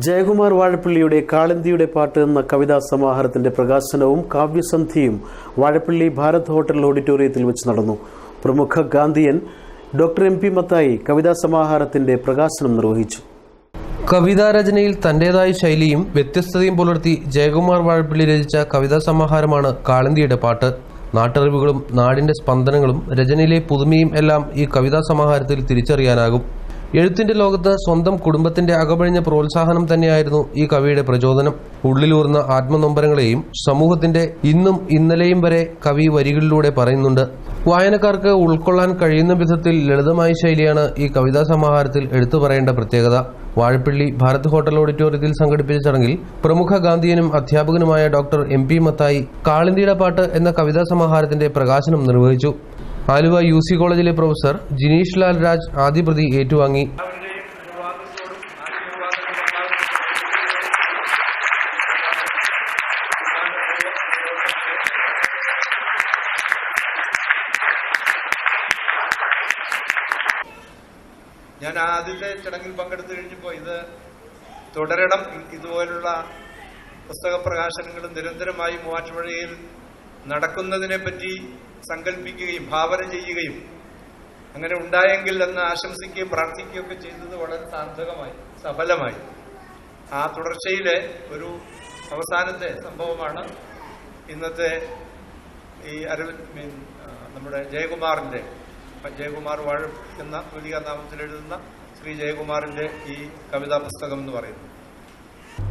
ജയകുമാർ വാഴപ്പള്ളിയുടെ കാളിന്തിയുടെ പാട്ട് എന്ന കവിതാ സമാഹാരത്തിന്റെ പ്രകാശനവും കാവ്യസന്ധ്യയും വാഴപ്പള്ളി ഭാരത് ഹോട്ടൽ ഓഡിറ്റോറിയത്തിൽ വെച്ച് നടന്നു. പ്രമുഖ Gandhian doctor M P Mathai കവിതാ സമാഹാരത്തിന്റെ പ്രകാശനം നിർവഹിച്ചു. കവിതാരചനയിൽ തന്റേതായ ശൈലിയും വ്യത്യസ്തതയും പുലർത്തി ജയകുമാർ വാഴപ്പള്ളി രചിച്ച കവിതാ സമാഹാരമാണ് കാളിന്തിയുടെ പാട്ട്. നാട്ടറിവുകളും നാടിന്റെ സ്പന്ദനങ്ങളും രചനയിലെ പുതുമയും എല്ലാം ഈ കവിതാ സമാഹാരത്തിൽ തിരിച്ചറിയാനാകും. എഴുത്തിന്റെ ലോകത്ത് സ്വന്തം കുടുംബത്തിന്റെ അകപഴിഞ്ഞ പ്രോത്സാഹനം തന്നെയായിരുന്നു ഈ കവിയുടെ പ്രചോദനം. ഉള്ളിലൂർന്ന ആത്മനൊമ്പരങ്ങളെയും സമൂഹത്തിന്റെ ഇന്നും ഇന്നലെയും വരെ കവി വരികളിലൂടെ പറയുന്നുണ്ട്. വായനക്കാർക്ക് ഉൾക്കൊള്ളാൻ കഴിയുന്ന വിധത്തിൽ ലളിതമായ ശൈലിയാണ് ഈ കവിതാ സമാഹാരത്തിൽ എടുത്തു പറയേണ്ട പ്രത്യേകത. വാഴപ്പള്ളി ഭാരത് ഹോട്ടൽ ഓഡിറ്റോറിയത്തിൽ സംഘടിപ്പിച്ച ചടങ്ങിൽ പ്രമുഖ ഗാന്ധിയനും അധ്യാപകനുമായ ഡോക്ടർ എം പി മത്തായി കാളിന്തിയുടെ പാട്ട് എന്ന കവിതാ സമാഹാരത്തിന്റെ പ്രകാശനം നിർവഹിച്ചു. ആലുവ UC കോളേജിലെ പ്രൊഫസർ ജിനീഷ് ലാൽ രാജ് ആദ്യപ്രതി ഏറ്റുവാങ്ങി. ഞാൻ ആദ്യത്തെ ചടങ്ങിൽ പങ്കെടുത്തു കഴിഞ്ഞപ്പോൾ ഇത് തുടരണം, ഇതുപോലുള്ള പുസ്തക പ്രകാശനങ്ങളും നിരന്തരമായി മൂവാറ്റുപുഴയിൽ നടക്കുന്നതിനെപ്പറ്റി സങ്കല്പിക്കുകയും ഭാവന ചെയ്യുകയും അങ്ങനെ ഉണ്ടായെങ്കിൽ എന്ന് ആശംസിക്കുകയും പ്രാർത്ഥിക്കുകയൊക്കെ ചെയ്തത് വളരെ സാർത്ഥകമായി, സഫലമായി. ആ തുടർച്ചയിലെ ഒരു അവസാനത്തെ സംഭവമാണ് ഇന്നത്തെ ഈ നമ്മുടെ ജയകുമാർ വാഴ എന്ന തൂലികാ നാമത്തിൽ എഴുതുന്ന ശ്രീ ജയകുമാറിന്റെ ഈ കവിതാ പുസ്തകം എന്ന് പറയുന്നത്.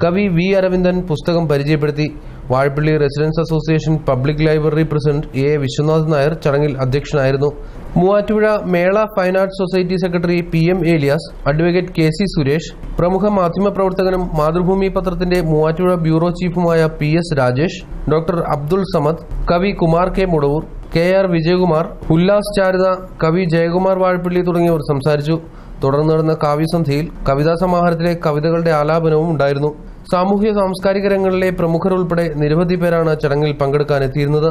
കവി വി അരവിന്ദൻ പുസ്തകം പരിചയപ്പെടുത്തി. Vazhappally residents association public library president A Viswanathan Nair ചടങ്ങിൽ അധ്യക്ഷനായിരുന്നു. Muvattupuzha Mela fine arts society secretary PM Elias, advocate KC Suresh, പ്രമുഖ മാധ്യമപ്രവർത്തകനും മാതൃഭൂമി പത്രത്തിന്റെ മൂവാറ്റുപുഴ ബ്യൂറോ ചീഫുമായ PS രാജേഷ്, ഡോക്ടർ അബ്ദുൾ സമദ്, കവി കുമാർ K മുടവൂർ, KR വിജയകുമാർ, ഉല്ലാസ് ചാരുത, കവി ജയകുമാർ വാഴപ്പള്ളി തുടങ്ങിയവർ സംസാരിച്ചു. തുടർന്ന് നടന്ന കാവ്യസന്ധ്യയിൽ കവിതാ സമാഹാരത്തിലെ കവിതകളുടെ ആലാപനവും ഉണ്ടായിരുന്നു. സാമൂഹ്യ സാംസ്കാരിക രംഗങ്ങളിലെ പ്രമുഖർ ഉൾപ്പെടെ നിരവധി പേരാണ് ചടങ്ങിൽ പങ്കെടുക്കാനെത്തിയിരുന്നത്.